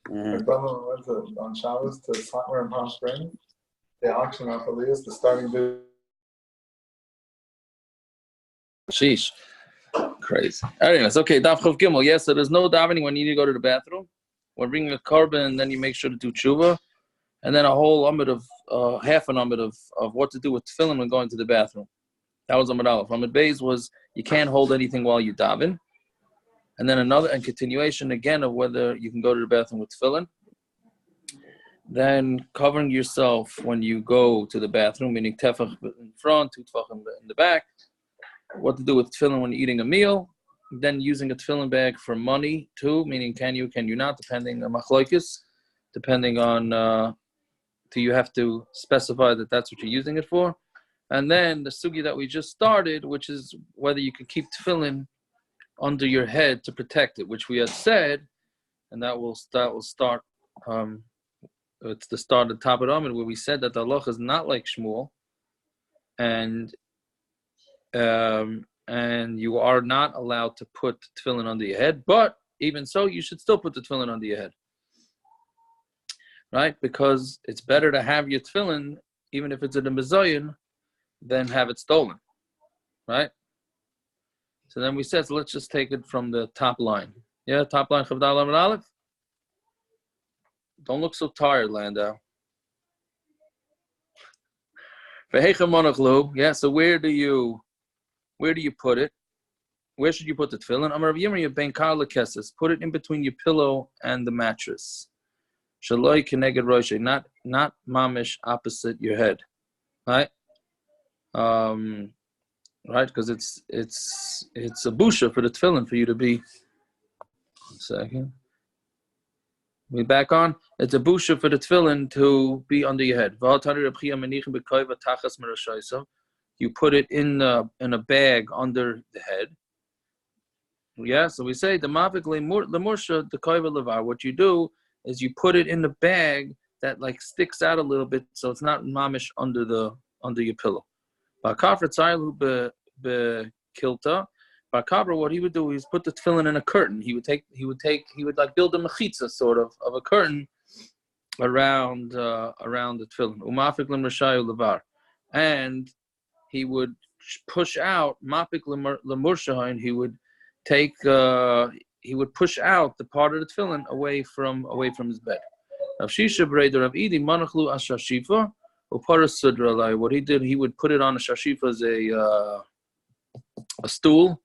My brother went on Shabbos to somewhere in Palm Springs. They auction off Elias, the starting bid. Sheesh. Crazy. Anyways, okay, Daf Chav Gimel. Yes, so there's no davening when you need to go to the bathroom. When bringing a carbon, then you make sure to do tshuva. And then a whole Amud of, half an Amud of what to do with tefillin when going to the bathroom. That was Amud Aleph. Amud Beis was you can't hold anything while you daven. And then another, and continuation again of whether you can go to the bathroom with tefillin. Then covering yourself when you go to the bathroom, meaning tefach in front, tefach in the back. What to do with tefillin when eating a meal. Then using a tefillin bag for money too, meaning can you not, depending on machlokes, depending on, do you have to specify that that's what you're using it for. And then the sugi that we just started, which is whether you can keep tefillin under your head to protect it, which we had said, and that will start, it's the start of the top of Amud, where we said that the halacha is not like Shmuel, and you are not allowed to put tefillin under your head, but even so, you should still put the tefillin under your head, right? Because it's better to have your tefillin, even if it's in a mezayin, than have it stolen, right? So then we said, so let's just take it from the top line. Yeah, top line, Chavdal Amud Aleph. Don't look so tired, Landau. Yeah, so where do you put it? Where should you put the tefillin? Amar Rav Yirmiyah ben Karla Kesses. Put it in between your pillow and the mattress. Shaloi keneged roshe, not mamish opposite your head, right? Right, because it's a busha for the tefillin for you to be. 1 second. We back on. It's a busha for the tefillin to be under your head. You put it in a bag under the head. Yeah, so we say the mavik lemursha the koiva levar. What you do is you put it in the bag that like sticks out a little bit, so it's not mamish under your pillow. Kilta. Bakabra, what he would do is put the tefillin in a curtain. He would like build a mechitza sort of a curtain around the tefillin. Umafik lemrshayu levar, and he would push out mafik lemursha, and he would push out the part of the tefillin away from his bed. Rav Shisha Breder Rav Idi Manachlu Ashashifa Upara Sudralai. What he did, he would put it on a shashifa as a stool,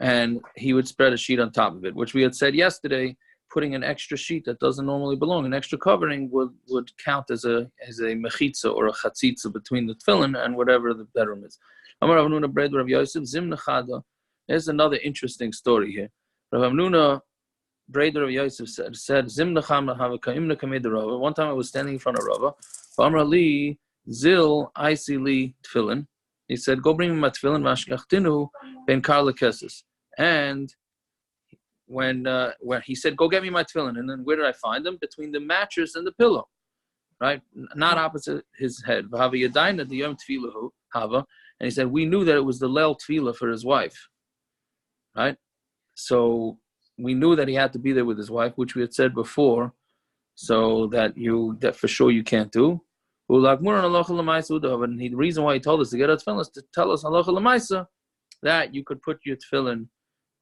and he would spread a sheet on top of it, which we had said yesterday. Putting an extra sheet that doesn't normally belong, an extra covering, would count as a mechitza or a chatzitza between the tefillin and whatever the bedroom is. Amar Rav Nuna Breder Rav Yosef Zimna Chada. There's another interesting story here. Rav Nuna Breder Rav Yosef said Zimna Chama Havaka Imna Kamed Rava. One time I was standing in front of Rava. Amar Li Zil Isi Li Tefillin. He said, "Go bring me my tefillin, mashkachtinu ben karla keses." And when he said, "Go get me my tefillin," and then where did I find them? Between the mattress and the pillow, right? Not opposite his head. V'hava yadayna the yom tefillahu hava, and he said, we knew that it was the leil tefillah for his wife, right? So we knew that he had to be there with his wife, which we had said before, so that for sure you can't do. And the reason why he told us to get our tefillin is to tell us halacha l'maisa that you could put your tefillin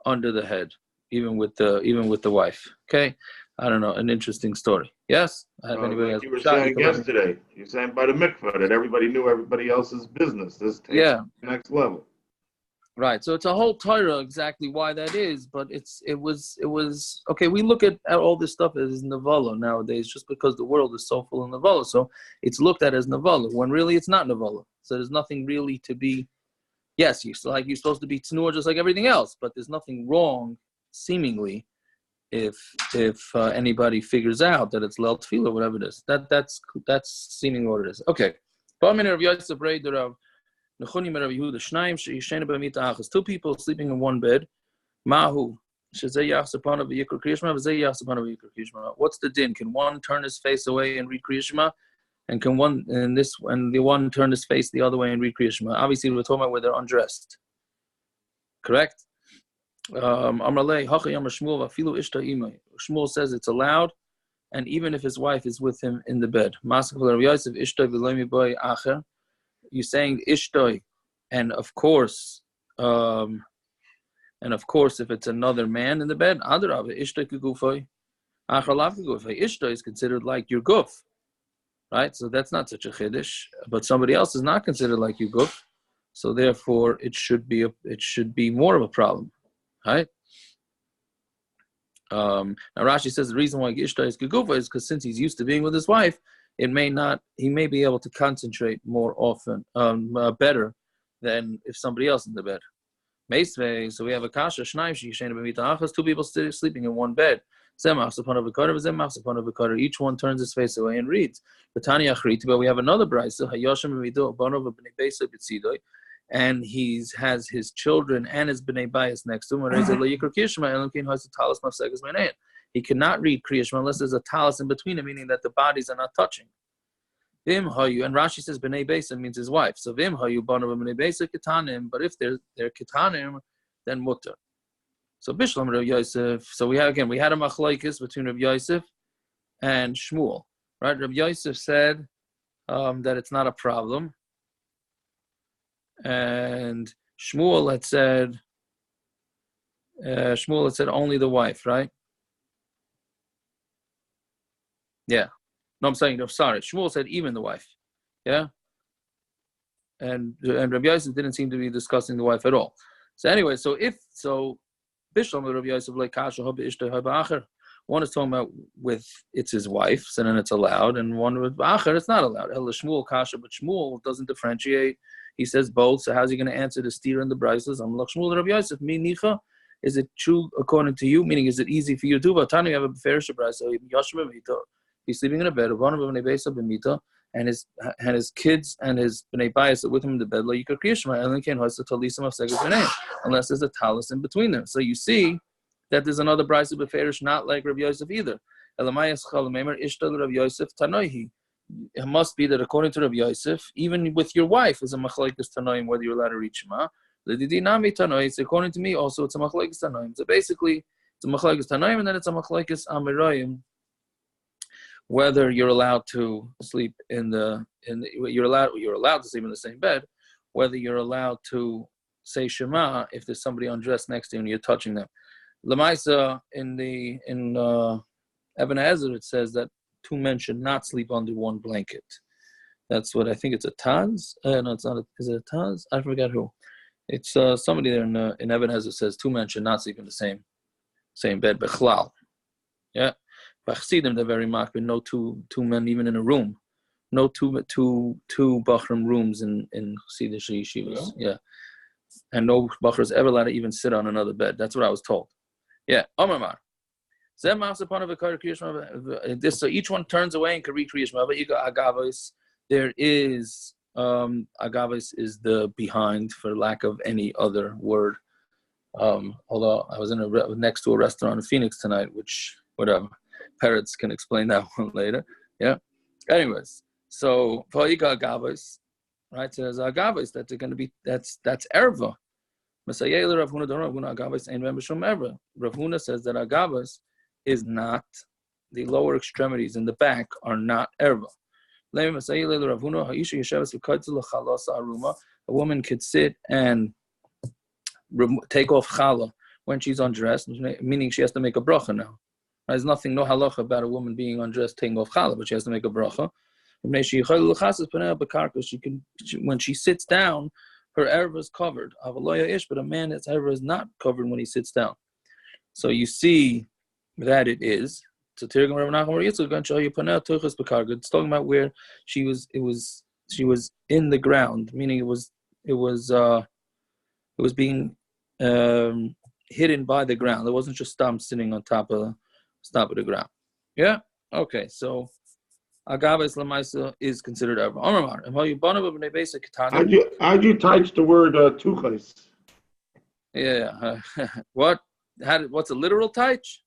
under the head, even with the wife. Okay, I don't know, an interesting story. Yes, anybody like you were saying yesterday. You're saying by the mikvah that everybody knew everybody else's business. This takes it to the next level. Right, so it's a whole Torah exactly why that is, but it was okay. We look at all this stuff as nevala nowadays, just because the world is so full of nevala. So it's looked at as nevala when really it's not nevala. So there's nothing really to be. Yes, you're supposed to be tznuah just like everything else, but there's nothing wrong, seemingly, if anybody figures out that it's leil tefillah or whatever it is. That's seemingly what it is. Okay. Two people sleeping in one bed. Mahu. What's the din? Can one turn his face away and read Kriya Shema? And can the one turn his face the other way and read Kriya Shema? Obviously, we're talking about where they're undressed. Correct? Shmuel says it's allowed and even if his wife is with him in the bed. You're saying ishtoi, and of course, if it's another man in the bed, ishtoi is considered like your guf, right? So that's not such a chiddush. But somebody else is not considered like your guf, so therefore it should be more of a problem, right? Now Rashi says the reason why ishtai is gegufa is because since he's used to being with his wife, he may be able to concentrate more often, better than if somebody else in the bed. So we have a kasha, two people sleeping in one bed. Each one turns his face away and reads. But we have another brayso, and he has his children and his bnei bayis next to him. He cannot read Kriya Shema unless there's a talis in between him, meaning that the bodies are not touching. And Rashi says bnei bayis means his wife. So but if they're ketanim, then mutter. So Bishlam Rav Yosef. So we had a machlokes between Rav Yosef and Shmuel. Right? Rav Yosef said that it's not a problem. And Shmuel had said only the wife, right? Yeah. No, I'm saying, sorry. Shmuel said even the wife. Yeah. And Rabbi Yosef didn't seem to be discussing the wife at all. So anyway, Bishlam Rabbi Yosef like kasha haba ishtay haba acher. One is talking about with it's his wife, so then it's allowed, and one with acher it's not allowed. El Shmuel kasha, but Shmuel doesn't differentiate. He says both. So how's he going to answer the steer and the brises? I'm like Shmuel Rabbi Yosef. Me nicha. Is it true according to you? Meaning, is it easy for you to do? But Tani have a ferish brise. So he's sleeping in a bed. One of them bnei bayis b'mita, and his kids and his bnei bayis are with him in the bed. Like you could kriya shema, and then can't hoist the talisam of segus b'nei, unless there's a talis in between them. So you see that there's another brise of beferish, not like Rabbi Yosef either. Elamayas chalamemer ishtal Rabbi Yosef tanoihi. It must be that according to Rabbi Yosef, even with your wife is a machlokes tanoim whether you're allowed to read shema. According to me, also it's a machlokes tanoim. So basically, it's a machlokes tanoim, and then it's a machlokes amirayim. Whether you're allowed to sleep you're allowed to sleep in the same bed, whether you're allowed to say shema if there's somebody undressed next to you and you're touching them. Lamaisa in Ibn Ezra it says that two men should not sleep under one blanket. That's what I think it's a Taz. No, it's not. Is it a Taz? I forgot who. It's somebody there in Ibn Ezra says two men should not sleep in the same bed. Bechlal. Yeah. Bachsidim they're very mocked, but no two men even in a room. No two bachrim rooms in Chassidish yeshivas. Yeah. And no bachar is ever allowed to even sit on another bed. That's what I was told. Yeah. Omar. So each one turns away and can read Kriya Shema. But agavos, there is agavos is the behind for lack of any other word. Although I was next to a restaurant in Phoenix tonight, which whatever. Parrots can explain that one later. Yeah. Anyways, so Vayika agavos, right? So there's agavos that they're going to be that's erva. Rav Huna says that agavos is not, the lower extremities in the back are not erva. A woman could sit and take off challah when she's undressed, meaning she has to make a bracha now. There's no halacha about a woman being undressed taking off challah, but she has to make a bracha. When she sits down, her erva is covered. But a man's erva is not covered when he sits down. So you see that it is. So it's talking about where she was in the ground, meaning it was being hidden by the ground. It wasn't just sitting on top of the ground. Yeah? Okay, so Agavos Lamaisa is considered erva. How'd you touch the word tuchos? Yeah. What's a literal touch?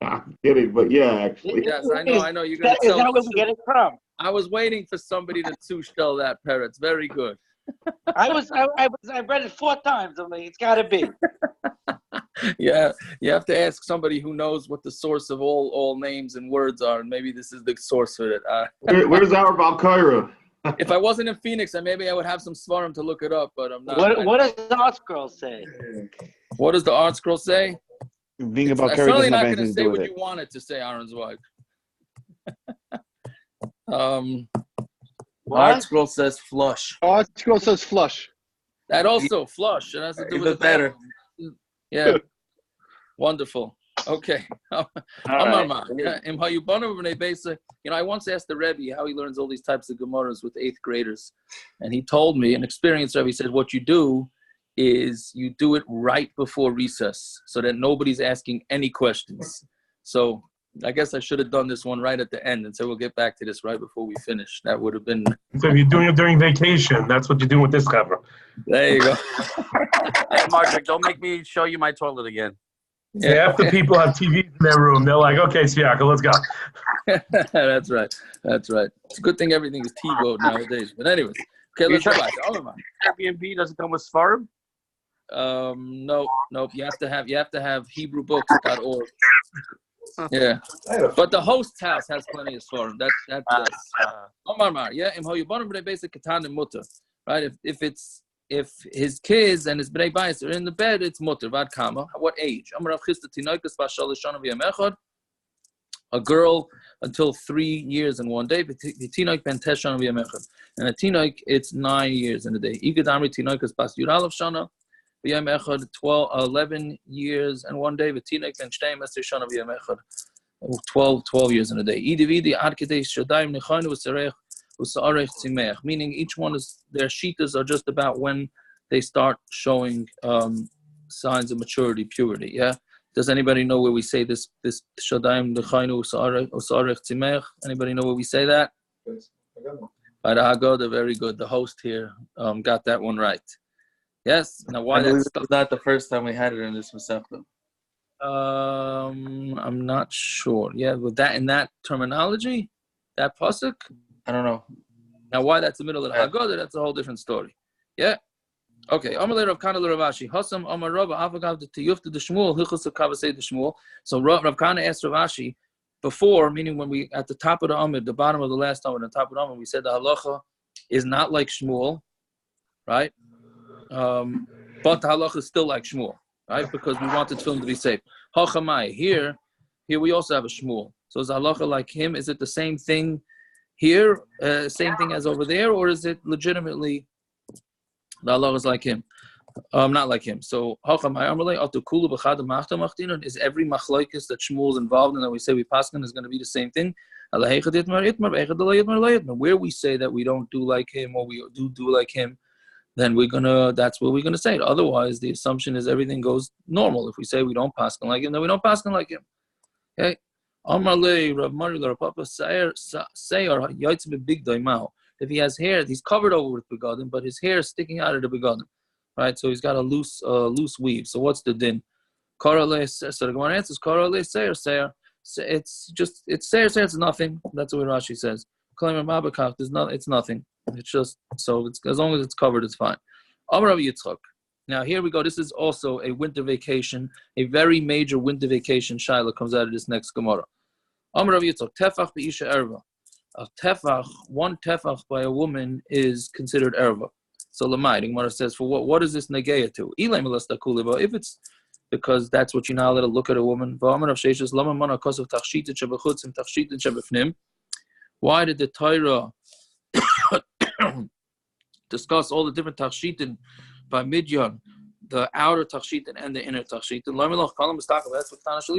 I'm kidding, but yeah, actually. Yes, I know. You're gonna tell. Is that where we get it from? I was waiting for somebody to tell that, Parrots. Very good. I read it 4 times. I mean, it's got to be. Yeah, you have to ask somebody who knows what the source of all names and words are, and maybe this is the source for it. Where's our Valkyra? If I wasn't in Phoenix, maybe I would have some svarim to look it up, but I'm not. What does the art scroll say? What does the art scroll say? Being about I'm Curry certainly doesn't not have going to anything to say do with what it. you want it to say, Aaron's wife. What? Art scroll says flush. Art scroll says flush. That also flush. It has to do with Even the better. Yeah. Wonderful. Okay. All I once asked the Rebbe how he learns all these types of Gemaras with 8th graders. And he told me, an experienced Rebbe said, what you do is you do it right before recess so that nobody's asking any questions. So I guess I should have done this one right at the end and so we'll get back to this right before we finish. That would have been... So if you're doing it during vacation, that's what you're doing with this cover. There you go. Hey, Mark, don't make me show you my toilet again. Yeah, after people have TVs in their room, they're like, okay, Siaka, let's go. That's right. That's right. It's a good thing everything is TiVo nowadays. But anyways, okay, let's go back. Airbnb doesn't come with Svarim? No. You have to have HebrewBooks.org. Yeah, but the host's house has plenty of svarim. That's right. If his kids and his bnei bayis are in the bed, it's mutter. Vad kama? What age? A girl until 3 years and 1 day. And a tinoik, it's 9 years in a day. 11 years and 1 day. 12 years in a day. Meaning each one is, their shitas are just about when they start showing signs of maturity, puberty. Yeah. Does anybody know where we say this shadaim nechaynu usarech tzimech? Anybody know where we say that? By the Haggadah, very good. The host here got that one right. Yes. Now, why that's not the first time we had it in this Masechta. I'm not sure. Yeah, with that in that terminology, that pasuk. I don't know. Now, why that's the middle of the Haggadah? That's a whole different story. Yeah. Okay. Amalei Rav Kana Ravashi. Hasam Amar Rava Avagav the Tiyufta the Shmuel Hilchus Kavasei the Shmuel. So Rav Kana asked Ravashi before, meaning when we at the top of the Amud, the bottom of the last Amud, the top of the Amud, we said the halacha is not like Shmuel, right? But the halacha is still like Shmuel, right? Because we want the tefillin to be safe. Hachamai, here we also have a Shmuel. So is the halacha like him? Is it the same thing here, same thing as over there, or is it legitimately the halacha is like him? Not like him. So Hachamai Amrlei Atukulu B'chad Machta Machtinon, is every machlokes that Shmuel is involved in that we say we paskin is going to be the same thing? Where we say that we don't do like him or we do like him, then that's what we're gonna say. Otherwise, the assumption is everything goes normal. If we say we don't paskin like him, then we don't paskin like him. Okay. If he has hair, he's covered over with begadim, but his hair is sticking out of the begadim, right? So he's got a loose weave. So what's the din? So the Gemara answers, it's seir, it's nothing. That's what Rashi says. It's nothing. It's just, so it's, as long as it's covered, it's fine. Now here we go. This is also a winter vacation, a very major winter vacation. Shaila comes out of this next Gemara. Tefach b'isha erva. A tefach, one tefach by a woman is considered erva. So Lamai, the Gemara says, for what is this negeya to? If it's because that's what you're not allowed to look at a woman. Why did the Torah discuss all the different tachshitin by Midyan, the outer tachshitin and the inner tachshitin?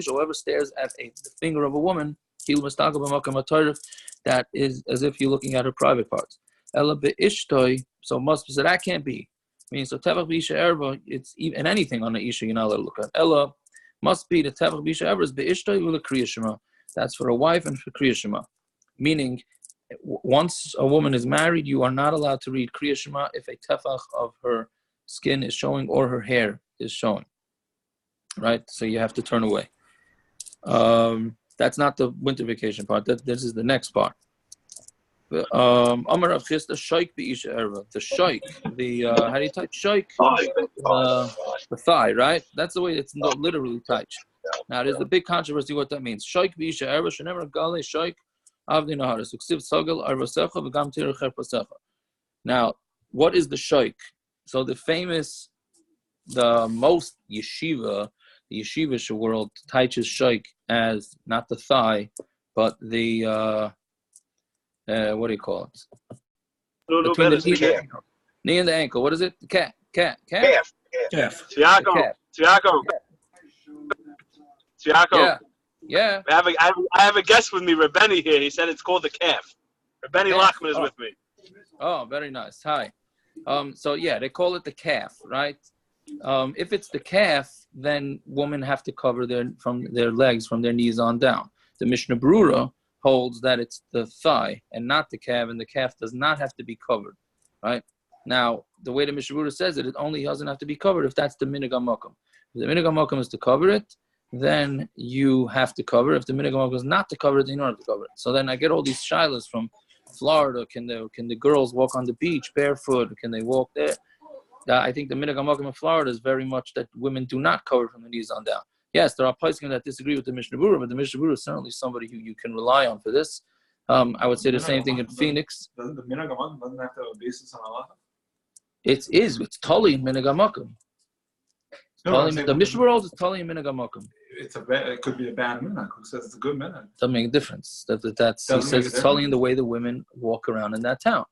Whoever stares at the finger of a woman, he'll that is as if you're looking at her private parts. So that can't be. I mean, so tefach b'isha erva, it's even anything on the isha you're not allowed to look at. Ella must be the tefach b'isha erva is b'ishtoi ula kriya shema. That's for a wife and for kriya shema. Meaning, once a woman is married, you are not allowed to read kriya shema if a tefach of her skin is showing or her hair is showing. Right? So you have to turn away. That's not the winter vacation part. This is the next part. Amar Rav Chisda shaik b'isha erva. The shaik, how do you type shaik? The thigh, right? That's the way it's literally typed. Now, there's the big controversy what that means. Shaik b'isha erva shenemer gale shaik avdi naharis uksiv sagal arvasecha v'gam tirach ervasecha. Now, what is the shaik? So the most the yeshivish world teaches shaik as not the thigh, but the what do you call it? Between the knee and the ankle. What is it? Calf. Tiago. Yeah. I have a guest with me, Rebeni here. He said it's called the calf. Rebeni Lachman is with me. Oh, very nice. Hi. So yeah, they call it the calf, right? If it's the calf, then women have to cover from their legs, from their knees on down. The Mishnah Berurah holds that it's the thigh and not the calf, and the calf does not have to be covered, right? Now, the way the Mishnah Berurah says it only doesn't have to be covered if that's the minhag HaMakom. If the minhag HaMakom is to cover it, then you have to cover. If the minhag HaMakom is not to cover it, then you don't have to cover it. So then I get all these shilas from Florida. Can the girls walk on the beach barefoot? Can they walk there? I think the minhag HaMakom in Florida is very much that women do not cover from the knees on down. Yes, there are poskim that disagree with the Mishnah Berurah, but the Mishnah Berurah is certainly somebody who you can rely on for this. I would say the same thing in Phoenix. Doesn't the minhag HaMakom doesn't have to have a basis on Allah? It's totally in minhag HaMakom. The Mishnah Berurah is totally in minhag HaMakom. It could be a bad minhag. Who says it's a good minhag? Doesn't make a difference. He says it's totally in the way the women walk around in that town.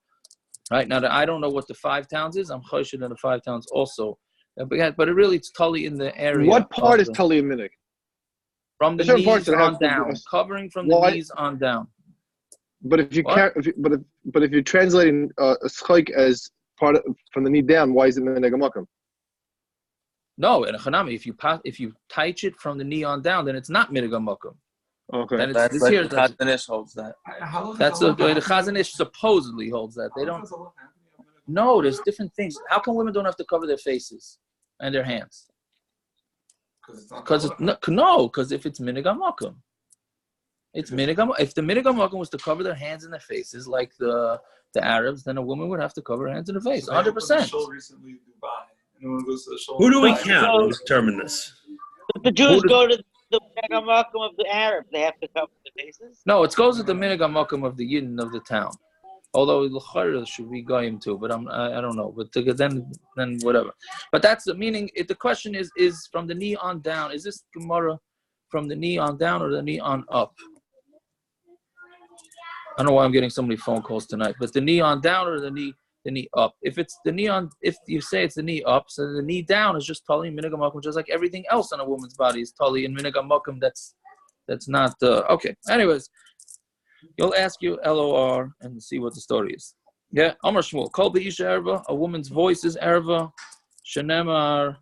Right now, I don't know what the 5 towns is. I'm choshed in the 5 towns also, but it's totally in the area. What part is totally a minhag? From the knees on down, covering from the knees on down. But if you can't, but if you're translating a schik as part of, from the knee down, why is it minhag HaMakom? No, in a chanami, if you touch it from the knee on down, then it's not minhag HaMakom. Okay, then that's like the Chazon Ish holds that. That's the way the Chazon Ish supposedly holds that. They don't. No, there's different things. How come women don't have to cover their faces and their hands? Because if it's minhag HaMakom, it's minhag HaMakom. If the minhag HaMakom was to cover their hands and their faces like the Arabs, then a woman would have to cover her hands and her face, 100%. Who do we count to determine this? But the Jews go to the minhag HaMakom of the Arabs. They have to cover their faces? No, it goes with the minhag HaMakom of the Yidden of the town. Although l'chayr should be goyim too, but I don't know. But then whatever. But that's the meaning. The question is from the knee on down. Is this Gemara from the knee on down or the knee on up? I don't know why I'm getting so many phone calls tonight. But the knee on down or the knee up? If it's the knee on, if you say it's the knee up, so the knee down is just tali minhag HaMakom, just like everything else on a woman's body is tali and minhag HaMakom. That's not okay. Anyways. You'll ask you LOR and see what the story is. Yeah, Amar Shmuel. Kol b'isha erva. A woman's voice is erva. Shenemar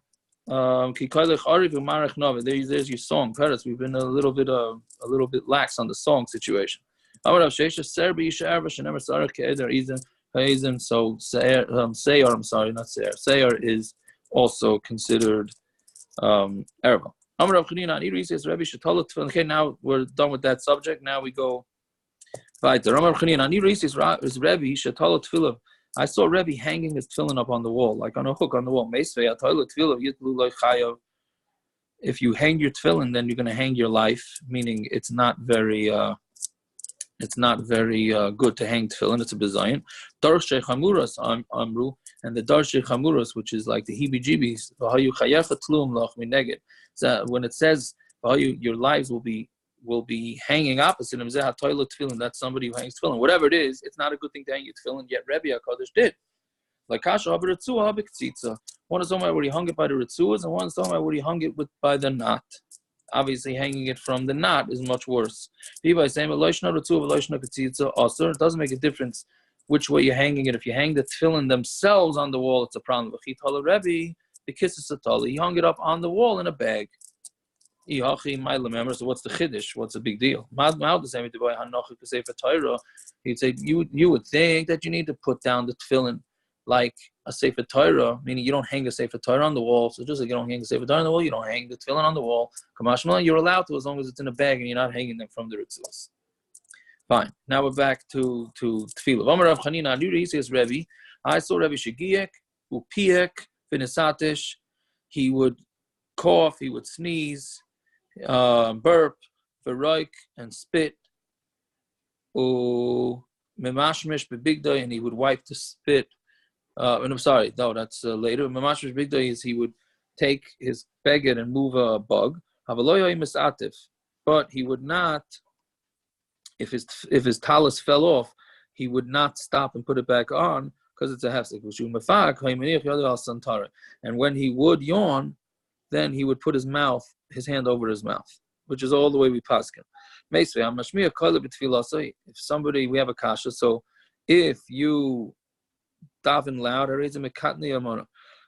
ki koilech ari v'marech nove. There's your song. Paris. We've been a little bit lax on the song situation. Amar Rav Sheisha ser b'isha erva. Shenemar sarach ke'eder izim. So seir. I'm sorry, not seir. Seir is also considered erva. Amar Rav Chanina. Ani says Rabbi Shatalat tefilin. Okay, now we're done with that subject. Now we go. I saw Rebbe hanging his tefillin up on the wall, like on a hook on the wall. If you hang your tefillin, then you're going to hang your life, meaning it's not very good to hang tefillin. It's a bizayin. Darshei chamuras amru, and the darshei chamuras, which is like the heebie-jeebies. So when it says your lives will be hanging opposite him. That's somebody who hangs tefillin. Whatever it is, it's not a good thing to hang your tefillin, yet Rebbe HaKadosh did. Like Kasha Habaritzuah Habiktitza. One is talking about where he hung it by the ritzuas, and one is talking about where he hung it by the knot. Obviously, hanging it from the knot is much worse. People are saying, it doesn't make a difference which way you're hanging it. If you hang the tefillin themselves on the wall, it's a problem. He hung it up on the wall in a bag. So what's the chiddush? What's the big deal? He'd say you would think that you need to put down the tefillin like a sefer Torah, meaning you don't hang a sefer Torah on the wall. So just like you don't hang a sefer Torah on the wall, you don't hang the tefillin on the wall. You're allowed to as long as it's in a bag and you're not hanging them from the ritzuos. Fine. Now we're back to tefillah. Amar Rav Chanina, he says, Rebbe, I saw Rebbe Shegiek, Upiek, Finisatish. He would cough, he would sneeze, burp, veroik, and spit. Memashmish bebigdai, and he would wipe the spit. And I'm sorry, no, that's later. Memashmish bebigdai is he would take his beged and move a bug. But he would not, if his talus fell off, he would not stop and put it back on because it's a hefsek. And when he would yawn, then he would put his hand over his mouth, which is all the way we paskin. If somebody, we have a kasha, so if you daven loud,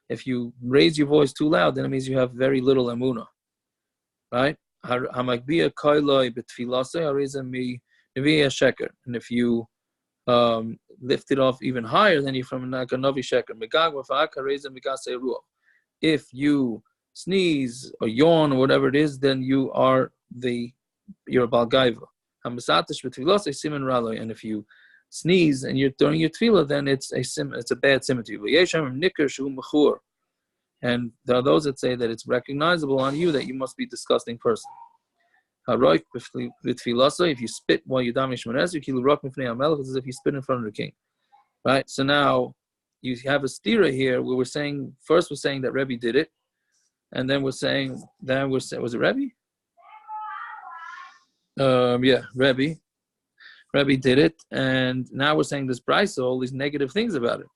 if you raise your voice too loud, then it means you have very little amuna, right? And if you lift it off even higher, then you're from a novi sheker. If you sneeze or yawn or whatever it is, then you're a balgaiva. And if you sneeze and you're during your tefillah, then it's a bad symmetry. And there are those that say that it's recognizable on you that you must be a disgusting person. If you spit while you're davening Shmones, it's as if you spit in front of the king. Right? So now you have a stira here where we're saying that Rebbe did it, and then was it Rebbe? Rebbe did it, and now we're saying this brisa, all these negative things about it.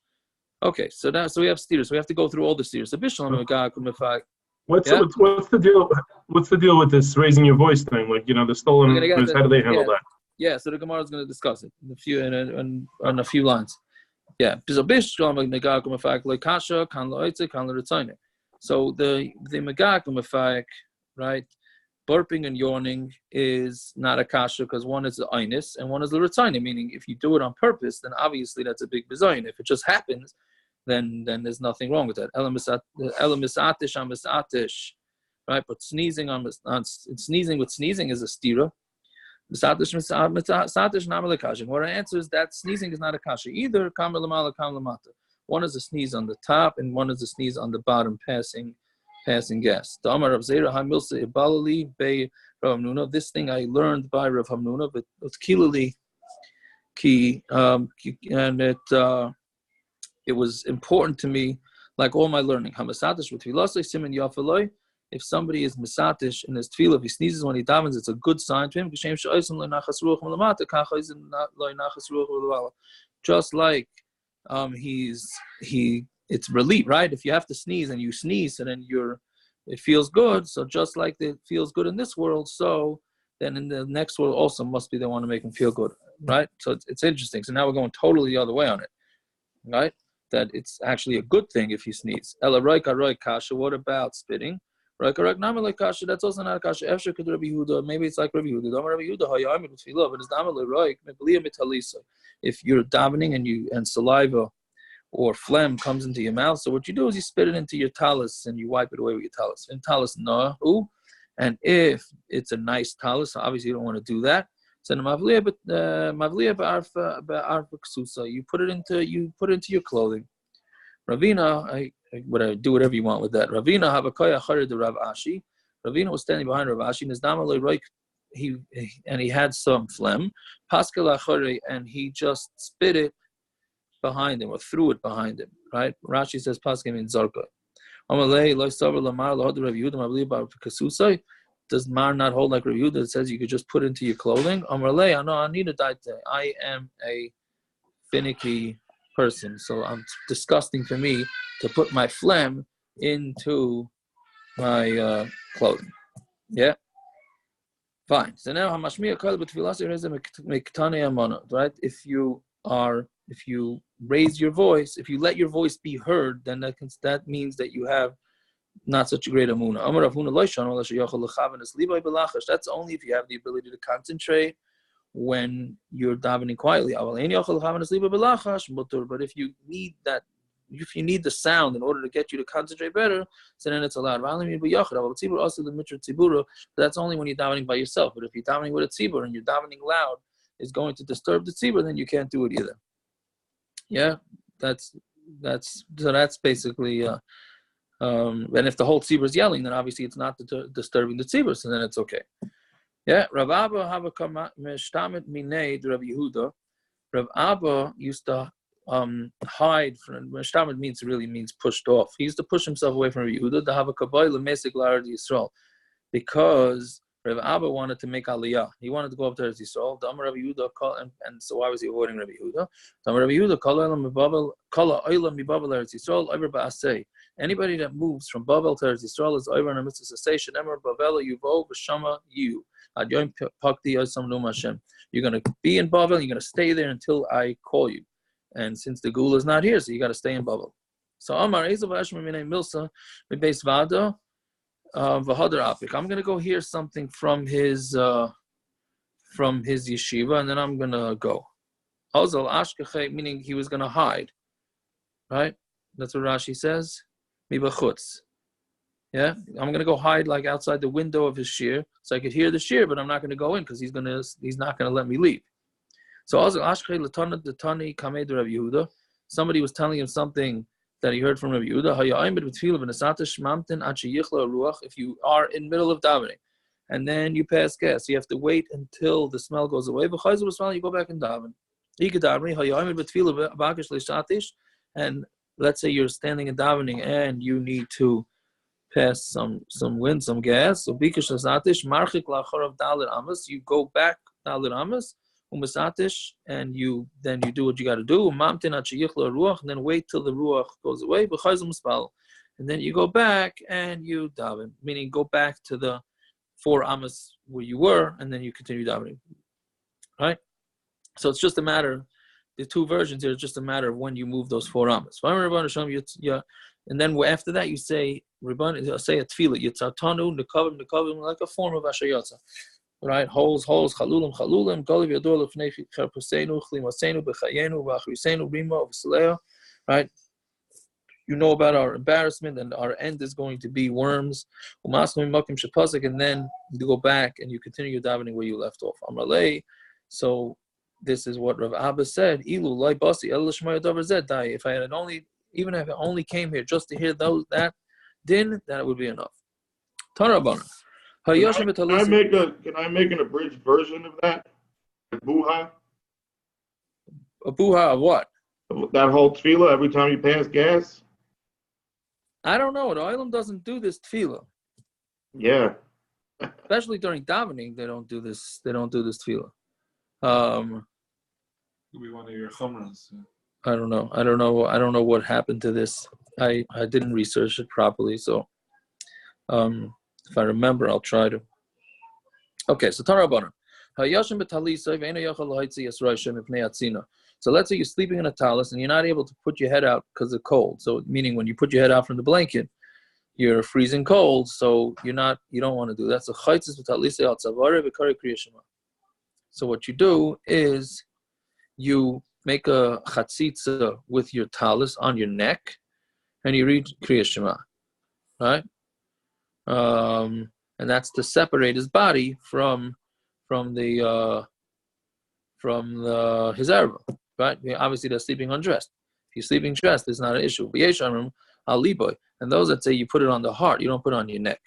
Okay, so we have steers. So we have to go through all the steers. What's the deal? What's the deal with this raising your voice thing? Like, the stolen. How do they handle that? Yeah, so the Gemara is going to discuss it in a few lines. Yeah, so the megagum, right? Burping and yawning is not a kasha because one is the einus and one is the ritzayne, meaning if you do it on purpose, then obviously that's a big bizayin. If it just happens, then there's nothing wrong with that. Right? But sneezing sneezing with sneezing is a stira. What I answer is that sneezing is not a kasha either. One is a sneeze on the top and one is a sneeze on the bottom, passing gas. This thing I learned by Rav Hamnuna, but it's kilili ki, and it was important to me, like all my learning. If somebody is misatish in his tefillah, if he sneezes when he davens, it's a good sign to him. Just like it's relief, right? If you have to sneeze and you sneeze, and then it feels good. So just like it feels good in this world, so then in the next world also must be they want to make him feel good, right? So it's interesting. So now we're going totally the other way on it, right? That it's actually a good thing if you sneeze. Ela roika roik kasha. What about spitting? Roika roik namalei kasha. That's also not a kasha. Efshar could Rabbi Yehuda. Maybe it's like Rabbi Yehuda. Rabbi Yehuda hayamid tefillah, but it's namalei roik mebliya mitalisa. If you're davening and saliva or phlegm comes into your mouth, so what you do is you spit it into your talus and you wipe it away with your talus. In talus nahu, and if it's a nice talus, obviously you don't want to do that. So mavliya ba'arfa ksusa. You put it into your clothing. Ravina, I do whatever you want with that. Ravina habakaya chared the Rav Ashi. Ravina was standing behind Rav Ashi. And he had some phlegm. Pascal achare, and he just spit it behind him or threw it behind him. Right? Rashi says Pascal means zarka. Amalei lo savar lamar lo hadu Rav Yehuda mavliya ba'arfa ksusa. Does Mar not hold like Rav Yehuda that says you could just put it into your clothing? Amarlei, I know I need a diet. I am a finicky person, so it's disgusting for me to put my phlegm into my clothing. Yeah, fine. So now hamashmiya kol b'tfilas mektane amana. Right? If you raise your voice, if you let your voice be heard, then that means that you have not such a great amuna. That's only if you have the ability to concentrate when you're davening quietly. But if you need the sound in order to get you to concentrate better, so then it's allowed. That's only when you're davening by yourself. But if you're davening with a tzibur and you're davening loud, is going to disturb the tzibur, then you can't do it either. Yeah, that's basically. And if the whole tzibur is yelling, then obviously it's not disturbing the tzibur, so then it's okay. Yeah, Rav Abba have a meshtamet minei Rav Yehuda. Rav Abba used to hide from. Meshtamet means pushed off. He used to push himself away from Rav Yehuda to have a kabbalah mesik l'Eretz Yisrael, because Rav Abba wanted to make aliyah. He wanted to go up to Eretz Yisrael. Damar Rav Yehuda, and so why was he avoiding Rav Yehuda? Damar Rav Yehuda, kala olam mibabel Eretz Yisrael, over ba'asei. Anybody that moves from Babel to Eretz Yisrael is over in a mitzvah cessation. Emor Babel yuvo b'shama you. Ad yom pakti yosam num Hashem. You're going to be in Babel. You're going to stay there until I call you. And since the Gula is not here, so you got to stay in Babel. So Amar Ezav Hashem minei Milsa bebeis vada v'hadar apik. I'm going to go hear something from his yeshiva, and then I'm going to go. Ozal ashkechei, meaning he was going to hide. Right? That's what Rashi says. Mibachutz. Yeah, I'm going to go hide like outside the window of his shir, so I could hear the shir, but I'm not going to go in because he's not going to let me leave. So also Ashkei Latana Datani Kamed Rav Yehuda. Somebody was telling him something that he heard from Rav Yehuda. If you are in middle of davening, and then you pass gas, you have to wait until the smell goes away. You go back and daven. And let's say you're standing in davening and you need to pass some wind, some gas. So bikush asatish marchik lacharav dalit amas. You go back dalit amas umasatish, and you do what you got to do. Mamtin achiyichla ruach, and then wait till the ruach goes away. B'chayzum spal, and then you go back and you daven, meaning go back to the 4 amas where you were, and then you continue davening. Right. So it's just a matter. The 2 versions here is just a matter of when you move those 4 amas. And then after that you say a tefillah, yitzatanu nekavim, like a form of ashayotza. Right? Holes, chalulim, goliv yador lefnei cherpusenu, chlimasenu, bechayenu, v'achrisenu, rima, v'saleah. Right? You know about our embarrassment, and our end is going to be worms. And then you go back and you continue your davening where you left off. Amralei. So this is what Rav Abba said. If I had even if I only came here just to hear that din, that would be enough. Can I make an abridged version of that? A buha? A buha of what? That whole tefillah every time you pass gas? I don't know. The Olam doesn't do this tefillah. Yeah. Especially during davening, they don't do this tefillah. Could be one of your chumras. I don't know what happened to this. I didn't research it properly, so if I remember, I'll try to. Okay, so Tarabana. So let's say you're sleeping in a talus and you're not able to put your head out because of cold. So meaning when you put your head out from the blanket, you're freezing cold, so you don't want to do that. So what you do is you make a chatzitza with your talus on your neck, and you read Kriya Shema, right? And that's to separate his body from his erva, right? Obviously, they're sleeping undressed. If you're sleeping dressed, it's not an issue. And those that say you put it on the heart, you don't put it on your neck.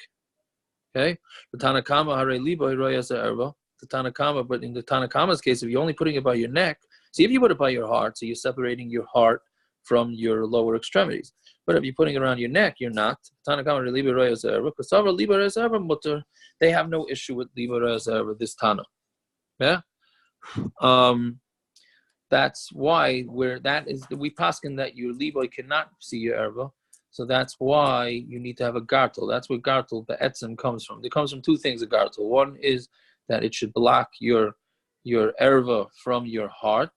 Okay? The Tanakama hare liboy royas erva. The Tanakama, but in the Tanakama's case, if you're only putting it by your neck, see if you put it by your heart, so you're separating your heart from your lower extremities. But if you're putting it around your neck, you're not. Tanakama liboy royas erva. Kasava liboy royas erva mutter. They have no issue with liboy royas erva. This Tana. Yeah. That's why we paskin that your liboy cannot see your erva. So that's why you need to have a gartel. That's where gartel, the etzem, comes from. It comes from 2 things, a gartel. One is that it should block your erva from your heart.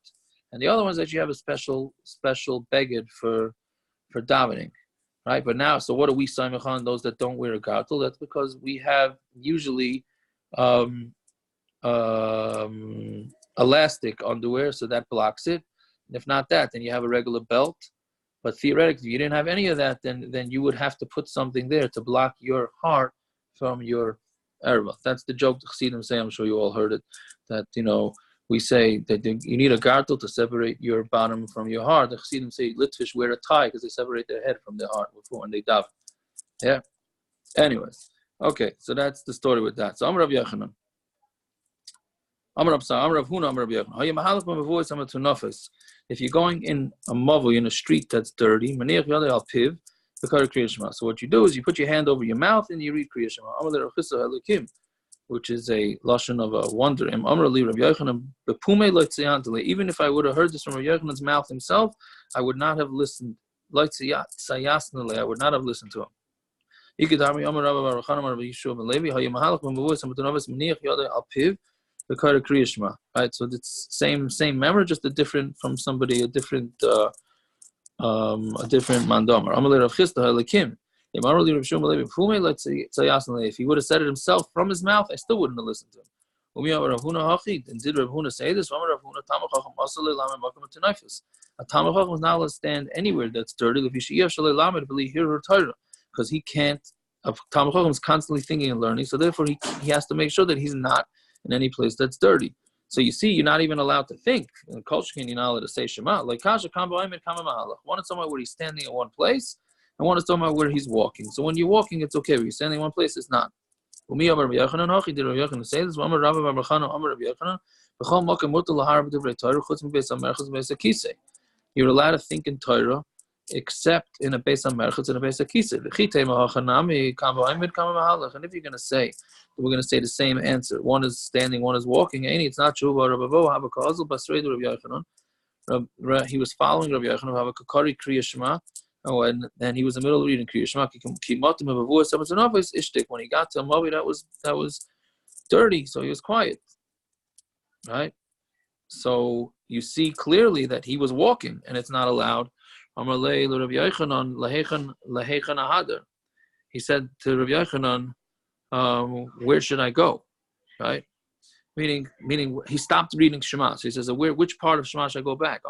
And the other one is that you have a special beged for davening. Right? But now, so what do we say on those that don't wear a gartel? That's because we have usually elastic underwear, so that blocks it. And if not that, then you have a regular belt. But theoretically, if you didn't have any of that, then you would have to put something there to block your heart from your erva. That's the joke the Chassidim say. I'm sure you all heard it. That we say that you need a gartel to separate your bottom from your heart. The Chassidim say Litvish wear a tie because they separate their head from their heart before when they daven. Yeah. Anyways, okay, so that's the story with that. So Amar Rav Yochanan. Amar Rav Huna, Amar Rav Yochanan. If you're going in a mavui in a street that's dirty, so what you do is you put your hand over your mouth and you read Kriya Shema, which is a lashon of a wonder. Even if I would have heard this from Rav Yochanan's mouth himself, I would not have listened. I would not have listened to him. Right, so it's same memory, just a different from somebody, a different mandamar. If he would have said it himself from his mouth, I still wouldn't have listened to him. And did Rav Huna say this? A Talmid Chacham is not allowed to stand anywhere that's dirty because he can't. A Talmid Chacham is constantly thinking and learning, so therefore he has to make sure that he's not in any place that's dirty. So you see, you're not even allowed to think. In Kolshkin, you're not allowed to say Shema. Like Kasha Kamba Kama Mahalach. One is talking about where he's standing at one place, and one is talking about where he's walking. So when you're walking, it's okay. When you're standing in one place, it's not. Did Rav Yochanan say this? You're allowed to think in Torah, except in a Beis HaMerchatz and a Beis HaKisei. And if you're going to say, we're going to say the same answer. One is standing, one is walking. It's not true. He was following Rav Yochanan. And then he was in the middle of reading Kriya Shema. When he got to Amavi, that was dirty, so he was quiet. Right? So you see clearly that he was walking, and it's not allowed. He said to Rav Yochanan, where should I go? Right? Meaning he stopped reading Shema. So he says, which part of Shema should I go back?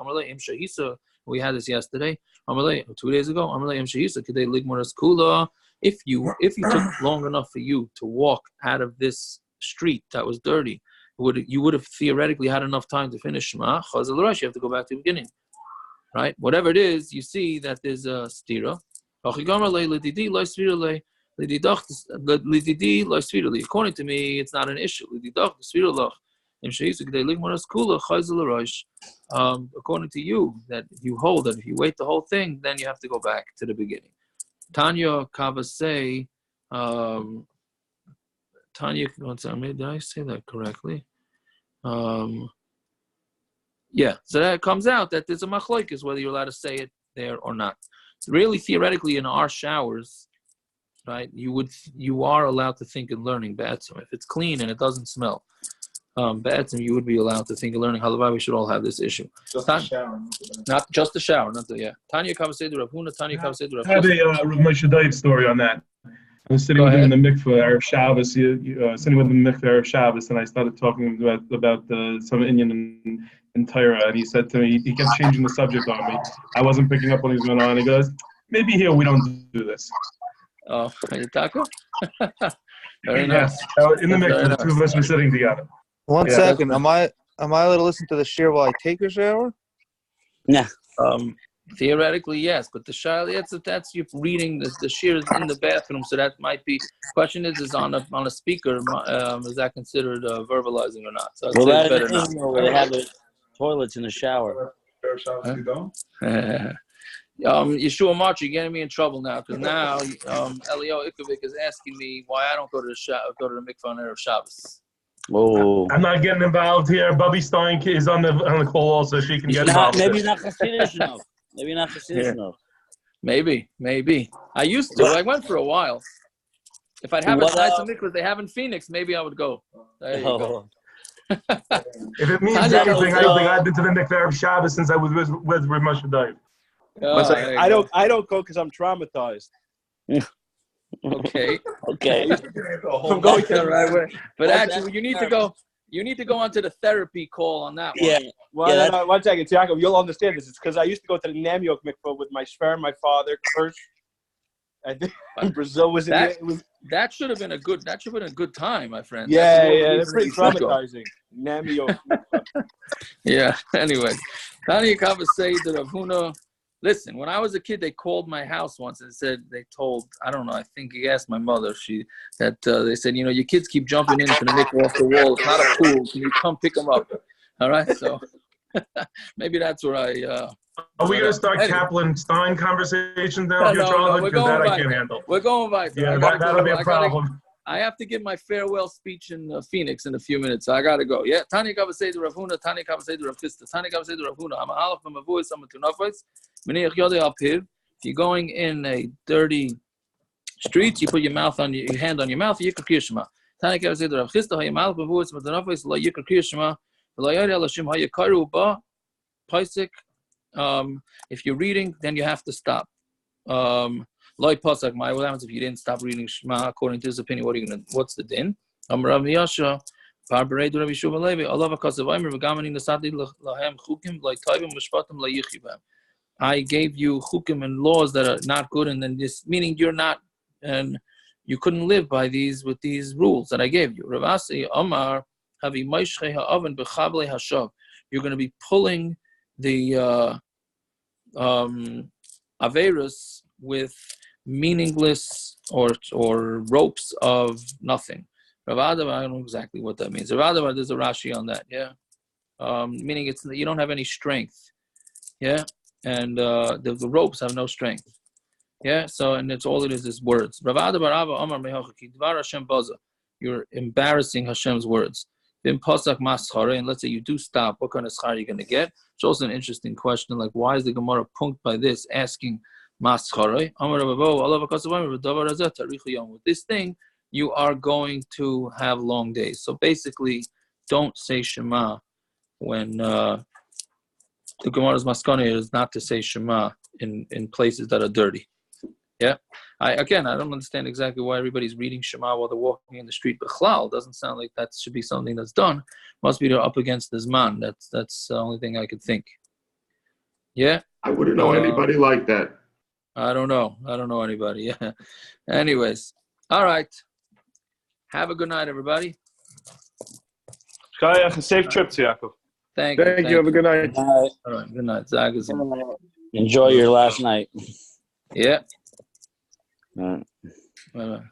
We had this yesterday. 2 days ago. If you took long enough for you to walk out of this street that was dirty, you would have theoretically had enough time to finish Shema. You have to go back to the beginning. Right? Whatever it is, you see that there's a stira. According to me, it's not an issue. According to you, that you hold that if you wait the whole thing, then you have to go back to the beginning. Tanya Kavasei, Tanya, did I say that correctly? Yeah, so that comes out that there's a machlokes whether you're allowed to say it there or not. Really, theoretically, in our showers, right, you are allowed to think and learning ba'atzim. If it's clean and it doesn't smell, ba'atzim, you would be allowed to think and learning. Halavai, we should all have this issue. Just the shower. Not just the shower, not the, yeah. Tanya Kavasei Rav Huna, Tanya Kavasei Rav I have a Rav Moshe David story on that. I was sitting with him in the mikveh Erev Shabbos, sitting with him in the mikveh Erev Shabbos, and I started talking about some Indian in Torah, and he said to me, he kept changing the subject on me. I wasn't picking up what he was going on. He goes, maybe here we don't do this. Oh, Taco? Very nice. In the mikveh, the two of us were sitting together. One second, am I allowed to listen to the shir while I take a shower? Yeah. Theoretically, yes, but the shir, that's you reading the shir is in the bathroom, so that might be. Question is on a speaker, is that considered verbalizing or not? So well, that better not. They have the toilets in the shower. Yeshua March, you're getting me in trouble now because now Elio Ikovic is asking me why I don't go to the mikvah on Erev Shabbos. Oh, I'm not getting involved here. Bubby Stein is on the call also. She can get involved. Maybe not Hasidish enough. Maybe not Hasidish enough. Maybe. I used to. I went for a while. If I'd have a nice mikvah they have in Phoenix, maybe I would go. There you go. If it means anything, I don't think I've been to the mikvah Erev Shabbos since I was with Rav Moshe David. I don't go because I'm traumatized. Okay. I'm going to the right way. But actually, you need to go. You need to go onto the therapy call on that one. Yeah. Well, no, 1 second, Yaakov, you'll understand this. It's because I used to go to the Namyok mikvah with my shver, my father, Kirsch, I think Brazil was in That- it. It was, That should have been a good. That should have been a good time, my friend. yeah, That's the yeah, reason they're pretty you should go. traumatizing. Namio. Yeah. Anyway, Tanya Kava say that Rav Huna. Listen, when I was a kid, they called my house once and said they told. I don't know. I think he asked my mother. They said, your kids keep jumping into the mikvah off the wall. It's not a pool. Can you come pick them up? All right. So maybe that's where I. Are we going to start Kaplan-Stein conversations now of your No, childhood? we're Because that going I can't handle. We're going by. Yeah, that'll be a problem. I have to give my farewell speech in Phoenix in a few minutes. So I got to go. Yeah, Tanya Kava say to Rav Huna, Tanya Kava say to Rav Chisda, Tanya Kava say to Rav Huna. I'm a halaf, I'm a voice, I'm a tunafos. If you're going in a dirty street, you put your hand on your mouth, you can shema. Tanya Kava say to Rav Chisda, I'm a halaf, I'm a voice, I'm a tunafos, la yikra shema, la yari alashim hayakaru ba, paisik. If you're reading, then you have to stop. What happens if you didn't stop reading Shema according to his opinion? What's the din? I gave you chukim and laws that are not good, and then this meaning you're not, and you couldn't live by these with these rules that I gave you. You're going to be pulling the averus with meaningless or ropes of nothing. Rav Adavar, I don't know exactly what that means. Rav Adavar, there's a Rashi on that, yeah. Meaning you don't have any strength, yeah, and the ropes have no strength, yeah. So and it's all it is words. Rav Adavar Ava Amar Mehochaki Dvar Hashem Baza. You're embarrassing Hashem's words. Then pasak maschare, and let's say you do stop. What kind of schar are you going to get? It's also an interesting question. Like, why is the Gemara punked by this, asking maschare? With this thing, you are going to have long days. So basically, don't say Shema when the Gemara's maskana is not to say Shema in places that are dirty. Yeah, I don't understand exactly why everybody's reading Shema while they're walking in the street. But Chlal doesn't sound like that should be something that's done. Must be they're up against this man. That's the only thing I could think. Yeah, I wouldn't know anybody like that. I don't know anybody. Yeah. Anyways, all right. Have a good night, everybody. Shkayach, a safe trip to Yaakov. Thank you. Have a good night. All right. Good night. Enjoy your last night. Yeah. All right. Bye-bye.